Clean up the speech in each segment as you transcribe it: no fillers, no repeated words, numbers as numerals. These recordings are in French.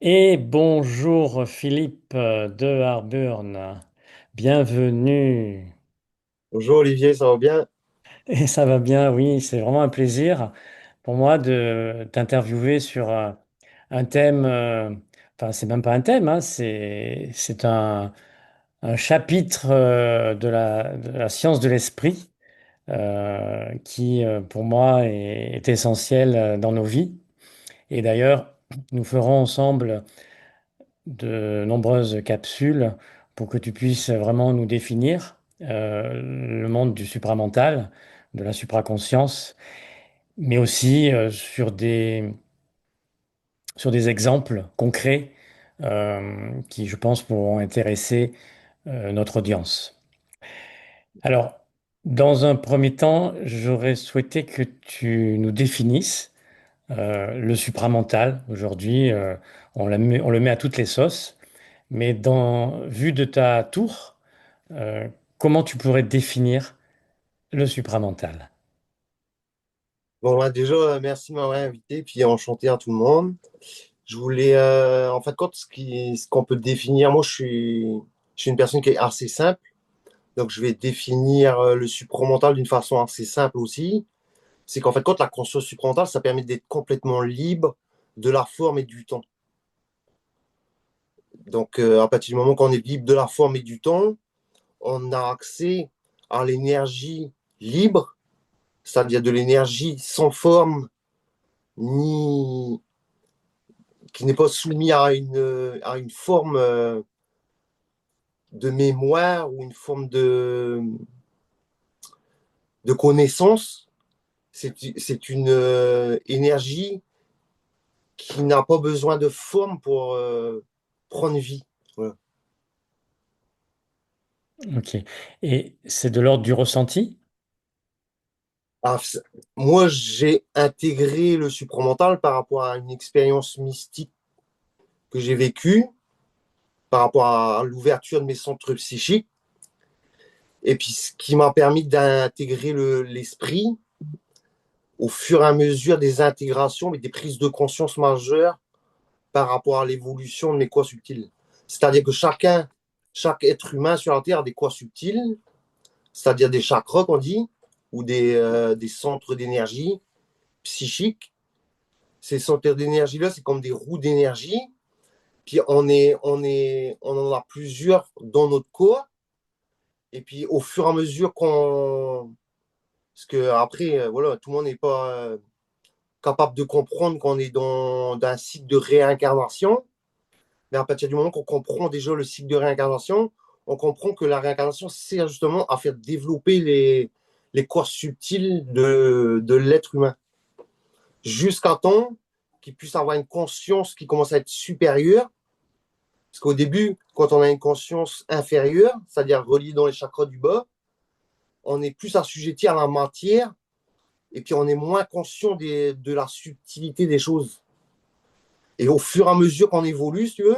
Et bonjour Philippe de Harburn, bienvenue. Bonjour Olivier, ça va bien? Et ça va bien, oui, c'est vraiment un plaisir pour moi de t'interviewer sur un thème, enfin c'est même pas un thème, hein, c'est un chapitre de la science de l'esprit qui pour moi est essentiel dans nos vies. Et d'ailleurs, nous ferons ensemble de nombreuses capsules pour que tu puisses vraiment nous définir le monde du supramental, de la supraconscience, mais aussi sur des exemples concrets qui, je pense, pourront intéresser notre audience. Alors, dans un premier temps, j'aurais souhaité que tu nous définisses le supramental. Aujourd'hui, on le met à toutes les sauces. Mais vu de ta tour, euh, comment tu pourrais définir le supramental? Bon, bah, déjà, merci de m'avoir invité, puis enchanté à tout le monde. Je voulais, en fait, compte, ce qu'on peut définir, je suis une personne qui est assez simple, donc je vais définir le supramental d'une façon assez simple aussi. C'est qu'en fait, quand la conscience supramentale, ça permet d'être complètement libre de la forme et du temps. Donc, à partir du moment qu'on est libre de la forme et du temps, on a accès à l'énergie libre, c'est-à-dire de l'énergie sans forme ni qui n'est pas soumis à une forme de mémoire ou une forme de connaissance. C'est une énergie qui n'a pas besoin de forme pour prendre vie. Voilà. Ok. Et c'est de l'ordre du ressenti? Alors, moi, j'ai intégré le supramental par rapport à une expérience mystique que j'ai vécue, par rapport à l'ouverture de mes centres psychiques, et puis ce qui m'a permis d'intégrer l'esprit au fur et à mesure des intégrations et des prises de conscience majeures par rapport à l'évolution de mes corps subtils. C'est-à-dire que chaque être humain sur la Terre a des corps subtils, c'est-à-dire des chakras qu'on dit, ou des centres d'énergie psychique. Ces centres d'énergie-là, c'est comme des roues d'énergie. Puis on en a plusieurs dans notre corps. Et puis au fur et à mesure qu'on... Parce que après, voilà, tout le monde n'est pas capable de comprendre qu'on est dans un cycle de réincarnation. Mais à partir du moment qu'on comprend déjà le cycle de réincarnation, on comprend que la réincarnation sert justement à faire développer les corps subtils de l'être humain, jusqu'à temps qu'il puisse avoir une conscience qui commence à être supérieure. Parce qu'au début, quand on a une conscience inférieure, c'est-à-dire reliée dans les chakras du bas, on est plus assujetti à la matière et puis on est moins conscient de la subtilité des choses. Et au fur et à mesure qu'on évolue, si tu veux,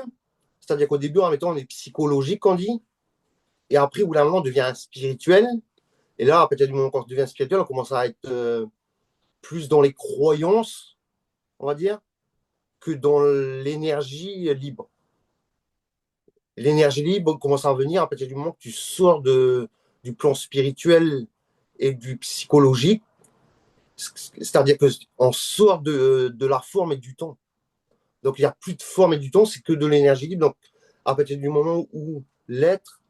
c'est-à-dire qu'au début, en même temps, on est psychologique, on dit, et après, au bout d'un moment, on devient spirituel. Et là, à partir du moment qu'on devient spirituel, on commence à être plus dans les croyances, on va dire, que dans l'énergie libre. L'énergie libre commence à venir à partir du moment que tu sors du plan spirituel et du psychologique. C'est-à-dire qu'on sort de la forme et du temps. Donc, il n'y a plus de forme et du temps, c'est que de l'énergie libre. Donc, à partir du moment où l'être,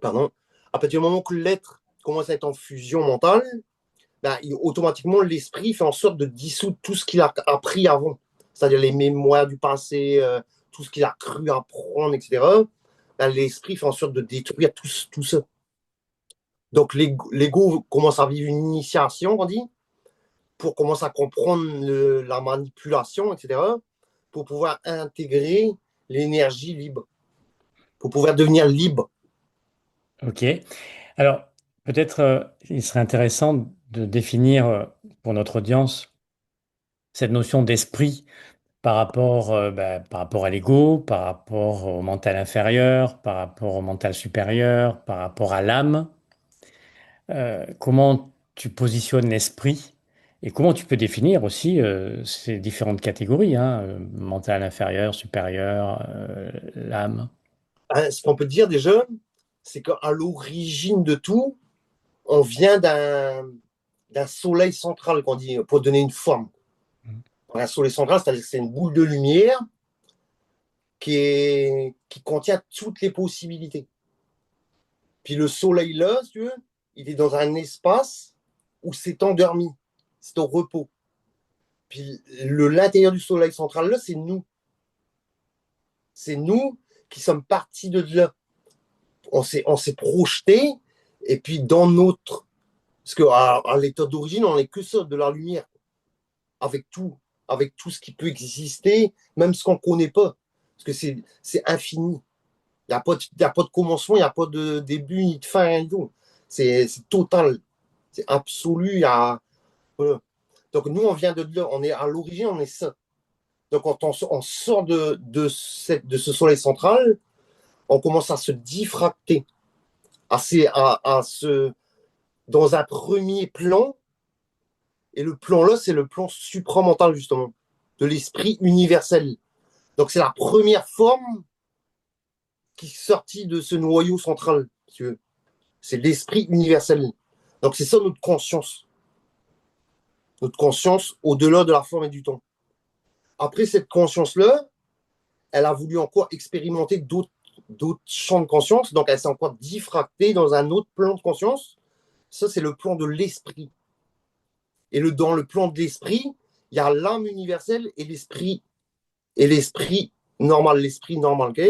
pardon, à partir du moment que l'être commence à être en fusion mentale, ben, automatiquement, l'esprit fait en sorte de dissoudre tout ce qu'il a appris avant, c'est-à-dire les mémoires du passé, tout ce qu'il a cru apprendre, etc. Ben, l'esprit fait en sorte de détruire tout ça. Donc, l'ego commence à vivre une initiation, on dit, pour commencer à comprendre la manipulation, etc., pour pouvoir intégrer l'énergie libre, pour pouvoir devenir libre. Ok. Alors, peut-être il serait intéressant de définir pour notre audience cette notion d'esprit par rapport à l'ego, par rapport au mental inférieur, par rapport au mental supérieur, par rapport à l'âme. Comment tu positionnes l'esprit Et comment tu peux définir aussi ces différentes catégories, hein, mental inférieur, supérieur, l'âme? Hein, ce qu'on peut dire déjà, c'est qu'à l'origine de tout, on vient d'un soleil central, qu'on dit, pour donner une forme. Un soleil central, c'est-à-dire que c'est une boule de lumière qui contient toutes les possibilités. Puis le soleil là, si tu veux, il est dans un espace où c'est endormi, c'est au repos. Puis l'intérieur du soleil central là, c'est nous. C'est nous qui sommes partis de là. On s'est projeté, et puis dans notre. Parce qu'à l'état d'origine, on n'est que ça, de la lumière, avec tout, avec tout ce qui peut exister, même ce qu'on ne connaît pas. Parce que c'est infini. Il n'y a pas de commencement, il n'y a pas de début ni de fin, rien du tout. C'est total, c'est absolu. Voilà. Donc nous, on vient de là, on est à l'origine, on est ça. Donc quand on sort de ce soleil central, on commence à se diffracter, dans un premier plan. Et le plan là, c'est le plan supramental, justement, de l'esprit universel. Donc c'est la première forme qui est sortie de ce noyau central, si tu veux. C'est l'esprit universel. Donc c'est ça notre conscience. Notre conscience au-delà de la forme et du temps. Après cette conscience-là, elle a voulu encore expérimenter d'autres champs de conscience. Donc elle s'est encore diffractée dans un autre plan de conscience. Ça, c'est le plan de l'esprit. Et dans le plan de l'esprit, il y a l'âme universelle et l'esprit normal, ok?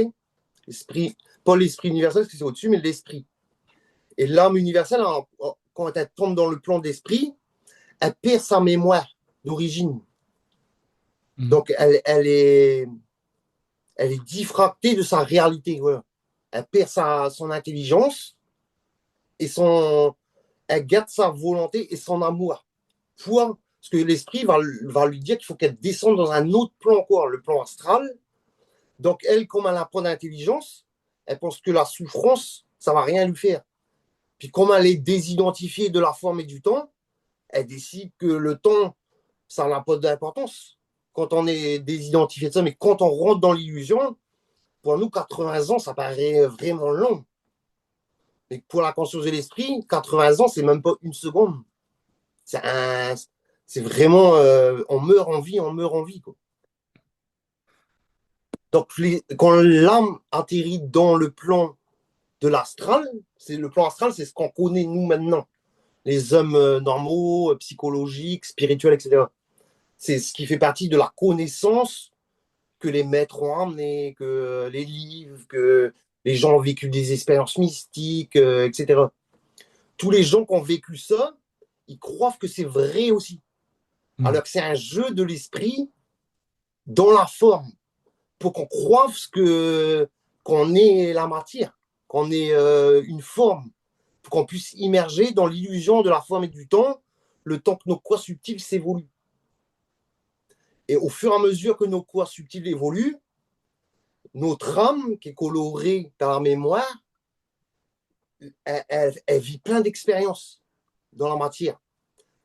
L'esprit, pas l'esprit universel, parce que c'est au-dessus, mais l'esprit. Et l'âme universelle, quand elle tombe dans le plan d'esprit, elle perd sa mémoire d'origine. Mhm. Donc, elle est diffractée de sa réalité. Voilà. Elle perd son intelligence et elle garde sa volonté et son amour. Parce que l'esprit va lui dire qu'il faut qu'elle descende dans un autre plan encore, le plan astral. Donc, elle, comme elle n'a pas d'intelligence, elle pense que la souffrance, ça ne va rien lui faire. Puis, comme elle est désidentifiée de la forme et du temps, elle décide que le temps, ça n'a pas d'importance quand on est désidentifié de ça. Mais quand on rentre dans l'illusion, pour nous, 80 ans, ça paraît vraiment long. Mais pour la conscience de l'esprit, 80 ans, c'est même pas une seconde. C'est un, c'est vraiment, on meurt en vie, on meurt en vie, quoi. Donc, quand l'âme atterrit dans le plan de l'astral, le plan astral, c'est ce qu'on connaît nous maintenant, les hommes normaux, psychologiques, spirituels, etc. C'est ce qui fait partie de la connaissance que les maîtres ont amené, que les livres, que les gens ont vécu des expériences mystiques, etc. Tous les gens qui ont vécu ça, ils croient que c'est vrai aussi. Mhm. Alors que c'est un jeu de l'esprit dans la forme, pour qu'on croie qu'on est la matière, qu'on est une forme, pour qu'on puisse immerger dans l'illusion de la forme et du temps, le temps que nos corps subtils s'évoluent. Et au fur et à mesure que nos corps subtils évoluent, notre âme, qui est colorée par la mémoire, elle vit plein d'expériences dans la matière.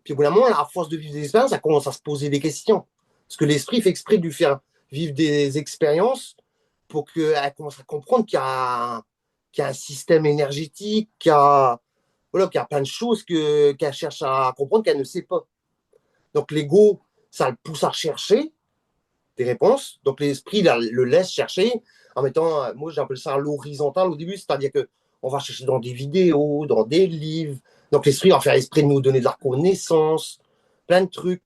Puis au bout d'un moment, à force de vivre des expériences, ça commence à se poser des questions. Parce que l'esprit fait exprès de lui faire vivre des expériences pour qu'elle commence à comprendre qu'il y a un système énergétique, voilà, qu'il y a plein de choses qu'elle cherche à comprendre qu'elle ne sait pas. Donc l'ego, ça le pousse à chercher des réponses. Donc l'esprit le laisse chercher en mettant, moi j'appelle ça l'horizontal au début, c'est-à-dire que on va chercher dans des vidéos, dans des livres. Donc l'esprit va faire esprit de nous donner de la connaissance, plein de trucs.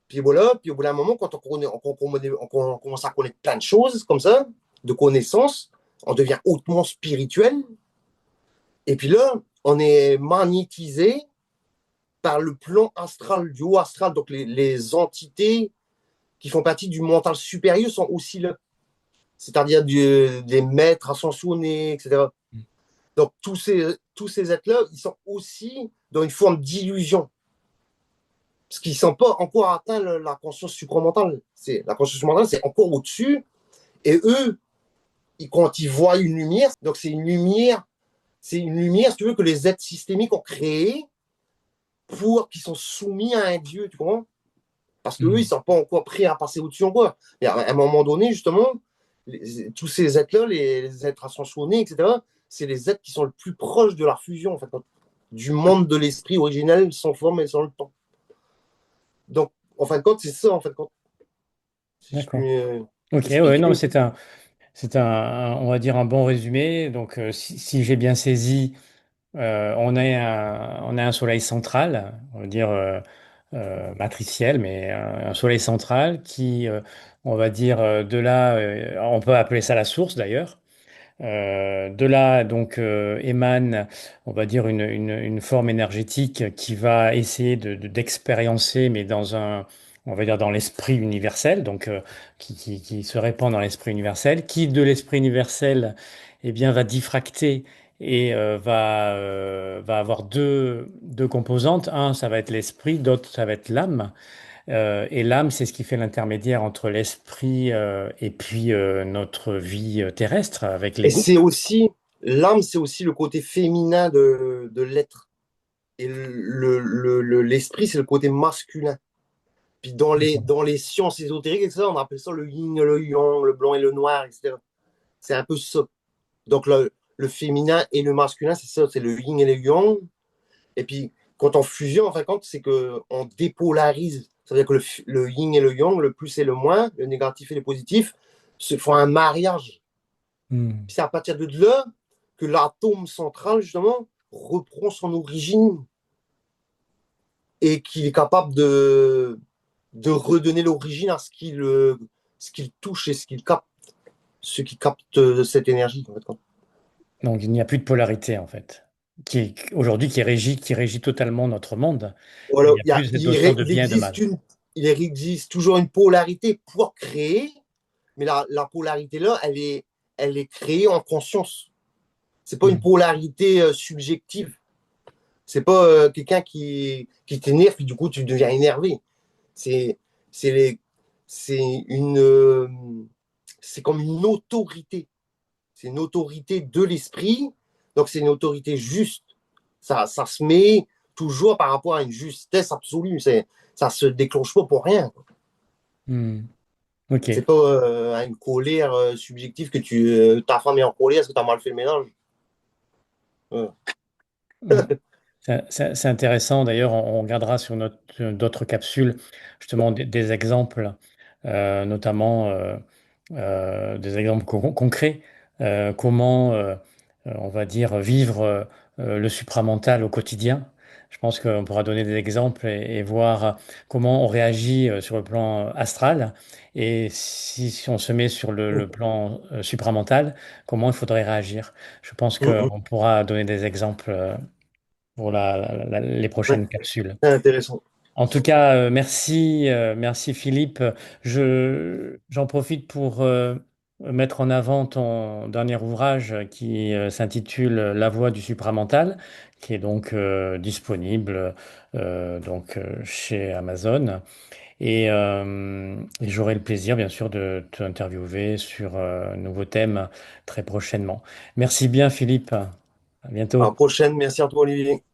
Puis voilà, puis au bout d'un moment, quand on commence à connaître plein de choses comme ça, de connaissances, on devient hautement spirituel. Et puis là, on est magnétisé par le plan astral, du haut astral. Donc les entités qui font partie du mental supérieur sont aussi là. C'est-à-dire des maîtres ascensionnés, etc. Donc tous ces êtres-là, ils sont aussi dans une forme d'illusion. Parce qu'ils ne sont pas encore atteints la conscience supramentale. La conscience supramentale, c'est encore au-dessus. Et eux, quand ils voient une lumière, donc c'est une lumière, si tu veux, que les êtres systémiques ont créée qui sont soumis à un dieu, tu comprends? Parce qu'eux, ils ne Hmm. sont pas encore prêts à passer au-dessus en quoi. Et à un moment donné, justement, tous ces êtres-là, les êtres ascensionnés, etc., c'est les êtres qui sont le plus proches de la fusion, en fait, du monde de l'esprit originel sans forme et sans le temps. Donc, en fin de compte, c'est ça, en fin de compte, si je D'accord. puis Ok, ouais, non, mais expliquer. on va dire un bon résumé. Donc, si j'ai bien saisi, on a un soleil central, on va dire matriciel, mais un soleil central qui, on va dire, de là, on peut appeler ça la source d'ailleurs. De là, donc, émane, on va dire, une forme énergétique qui va essayer d'expériencer, mais on va dire, dans l'esprit universel, donc, qui se répand dans l'esprit universel, qui, de l'esprit universel, eh bien, va diffracter et va avoir deux composantes. Un, ça va être l'esprit, d'autre, ça va être l'âme. Et l'âme, c'est ce qui fait l'intermédiaire entre l'esprit et puis notre vie terrestre avec Et l'ego. c'est aussi, l'âme, c'est aussi le côté féminin de l'être. Et l'esprit, c'est le côté masculin. Puis dans les sciences ésotériques, etc., on appelle ça le yin et le yang, le blanc et le noir, etc. C'est un peu ça. Donc le féminin et le masculin, c'est ça, c'est le yin et le yang. Et puis quand on fusionne, en fin de compte, c'est qu'on dépolarise. Ça veut dire que le yin et le yang, le plus et le moins, le négatif et le positif, se font un mariage. Hmm. Puis c'est à partir de là que l'atome central, justement, reprend son origine et qu'il est capable de redonner l'origine à ce qu'il touche et ce qui capte cette énergie. En fait. Donc il n'y a plus de polarité en fait, aujourd'hui qui régit totalement notre monde. Il Voilà, n'y a plus cette notion de bien et de mal. il existe toujours une polarité pour créer, mais la polarité là, elle est créée en conscience. C'est pas une Hmm. polarité subjective. C'est pas quelqu'un qui t'énerve et du coup tu deviens énervé. C'est c'est les c'est une c'est comme une autorité. C'est une autorité de l'esprit. Donc c'est une autorité juste. Ça se met toujours par rapport à une justesse absolue. Ça se déclenche pas pour rien. Hmm. Ok. C'est pas une colère subjective que ta femme est en colère parce que tu as mal fait le ménage. Ouais. Hmm. C'est intéressant. D'ailleurs, on regardera sur d'autres capsules justement des exemples, notamment des exemples concrets. Comment, on va dire, vivre le supramental au quotidien. Je pense qu'on pourra donner des exemples et voir comment on réagit sur le plan astral. Et si on se met sur le plan supramental, comment il faudrait réagir. Je pense Mm, qu'on pourra donner des exemples pour les ouais, prochaines capsules. c'est intéressant. En tout cas, merci Philippe. J'en profite pour mettre en avant ton dernier ouvrage qui s'intitule La voie du supramental, qui est donc disponible chez Amazon. Et j'aurai le plaisir, bien sûr, de t'interviewer sur un nouveau thème très prochainement. Merci bien Philippe. À À la bientôt. prochaine. Merci à toi, Olivier.